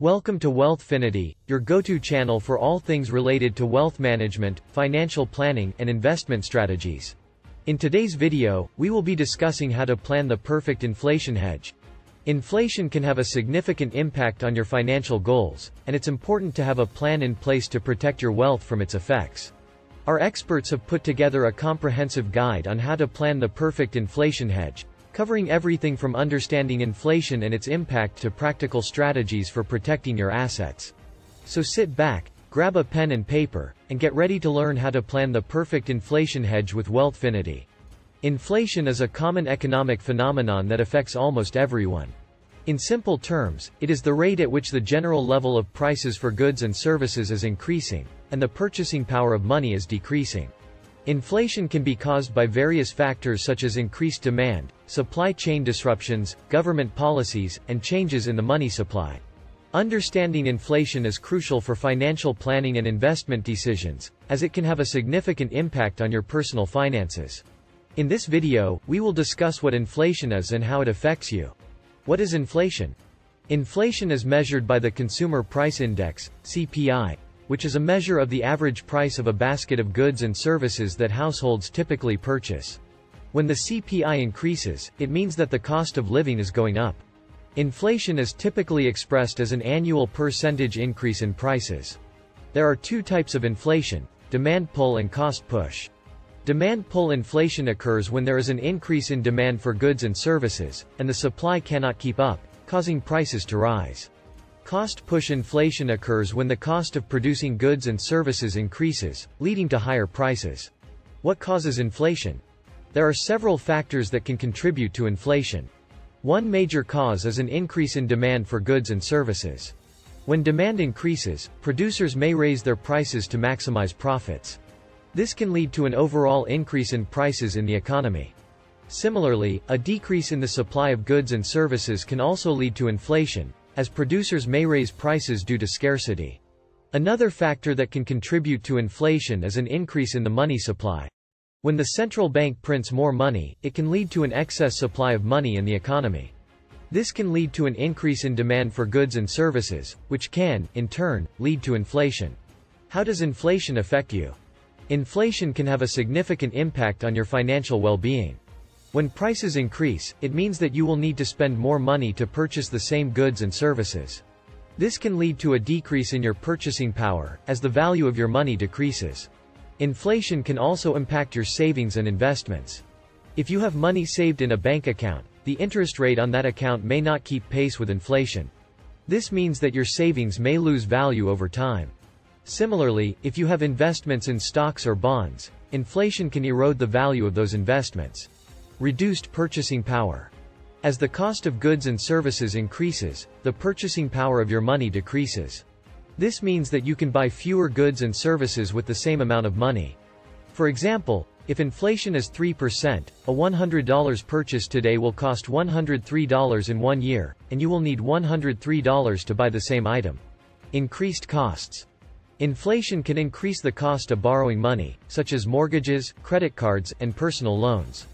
Welcome to Wealthfinity, your go-to channel for all things related to wealth management, financial planning, and investment strategies. In today's video, we will be discussing how to plan the perfect inflation hedge. Inflation can have a significant impact on your financial goals, and it's important to have a plan in place to protect your wealth from its effects. Our experts have put together a comprehensive guide on how to plan the perfect inflation hedge, covering everything from understanding inflation and its impact to practical strategies for protecting your assets. So sit back, grab a pen and paper, and get ready to learn how to plan the perfect inflation hedge with Wealthfinity. Inflation is a common economic phenomenon that affects almost everyone. In simple terms, it is the rate at which the general level of prices for goods and services is increasing, and the purchasing power of money is decreasing. Inflation can be caused by various factors such as increased demand, supply chain disruptions, government policies, and changes in the money supply. Understanding inflation is crucial for financial planning and investment decisions, as it can have a significant impact on your personal finances. In this video, we will discuss what inflation is and how it affects you. What is inflation? Inflation is measured by the Consumer Price Index, CPI, which is a measure of the average price of a basket of goods and services that households typically purchase. When the CPI increases, it means that the cost of living is going up. Inflation is typically expressed as an annual percentage increase in prices. There are two types of inflation: demand pull and cost push. Demand pull inflation occurs when there is an increase in demand for goods and services, and the supply cannot keep up, causing prices to rise. Cost push inflation occurs when the cost of producing goods and services increases, leading to higher prices. What causes inflation? There are several factors that can contribute to inflation. One major cause is an increase in demand for goods and services. When demand increases, producers may raise their prices to maximize profits. This can lead to an overall increase in prices in the economy. Similarly, a decrease in the supply of goods and services can also lead to inflation, as producers may raise prices due to scarcity. Another factor that can contribute to inflation is an increase in the money supply. When the central bank prints more money, it can lead to an excess supply of money in the economy. This can lead to an increase in demand for goods and services, which can, in turn, lead to inflation. How does inflation affect you? Inflation can have a significant impact on your financial well-being. When prices increase, it means that you will need to spend more money to purchase the same goods and services. This can lead to a decrease in your purchasing power, as the value of your money decreases. Inflation can also impact your savings and investments. If you have money saved in a bank account, the interest rate on that account may not keep pace with inflation. This means that your savings may lose value over time. Similarly, if you have investments in stocks or bonds, inflation can erode the value of those investments. Reduced purchasing power. As the cost of goods and services increases, the purchasing power of your money decreases. This means that you can buy fewer goods and services with the same amount of money. For example, if inflation is 3%, a $100 purchase today will cost $103 in 1 year, and you will need $103 to buy the same item. Increased costs. Inflation can increase the cost of borrowing money, such as mortgages, credit cards, and personal loans.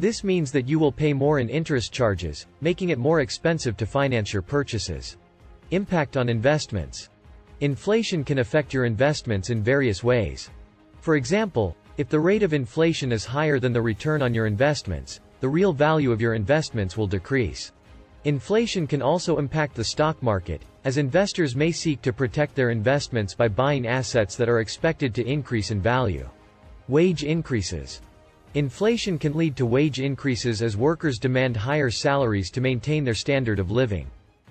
This means that you will pay more in interest charges, making it more expensive to finance your purchases. Impact on investments. Inflation can affect your investments in various ways. For example, if the rate of inflation is higher than the return on your investments, the real value of your investments will decrease. Inflation can also impact the stock market, as investors may seek to protect their investments by buying assets that are expected to increase in value. Wage increases. Inflation can lead to wage increases as workers demand higher salaries to maintain their standard of living.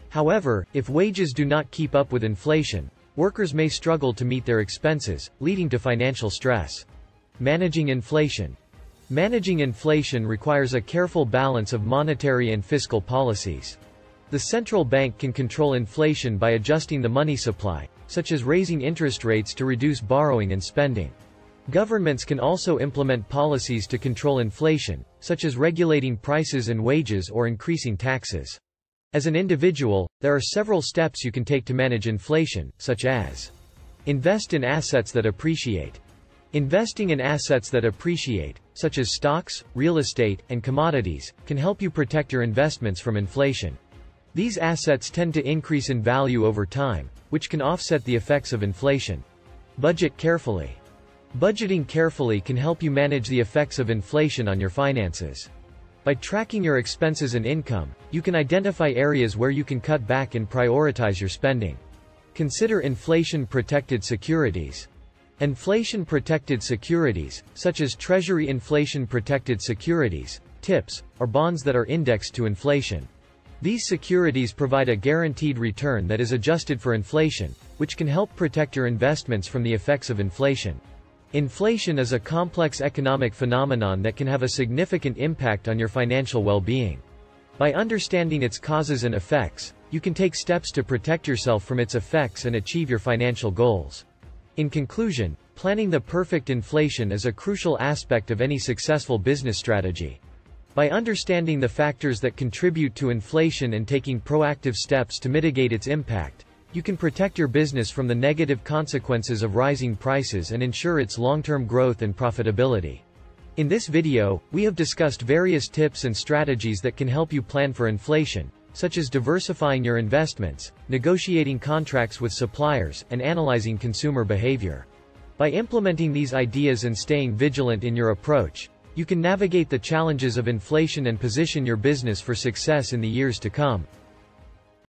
However, if wages do not keep up with inflation, workers may struggle to meet their expenses, leading to financial stress. Managing inflation. Managing inflation requires a careful balance of monetary and fiscal policies. The central bank can control inflation by adjusting the money supply, such as raising interest rates to reduce borrowing and spending. Governments can also implement policies to control inflation, such as regulating prices and wages or increasing taxes. As an individual, there are several steps you can take to manage inflation, such as: invest in assets that appreciate. Investing in assets that appreciate, such as stocks, real estate, and commodities, can help you protect your investments from inflation. These assets tend to increase in value over time, which can offset the effects of inflation. Budget carefully. Budgeting carefully can help you manage the effects of inflation on your finances. By tracking your expenses and income, you can identify areas where you can cut back and prioritize your spending. Consider inflation-protected securities. Inflation-protected securities, such as Treasury inflation-protected securities, TIPS, are bonds that are indexed to inflation. These securities provide a guaranteed return that is adjusted for inflation, which can help protect your investments from the effects of inflation. Inflation is a complex economic phenomenon that can have a significant impact on your financial well-being. By understanding its causes and effects, you can take steps to protect yourself from its effects and achieve your financial goals. In conclusion, planning the perfect inflation is a crucial aspect of any successful business strategy. By understanding the factors that contribute to inflation and taking proactive steps to mitigate its impact, you can protect your business from the negative consequences of rising prices and ensure its long-term growth and profitability. In this video, we have discussed various tips and strategies that can help you plan for inflation, such as diversifying your investments, negotiating contracts with suppliers, and analyzing consumer behavior. By implementing these ideas and staying vigilant in your approach, you can navigate the challenges of inflation and position your business for success in the years to come.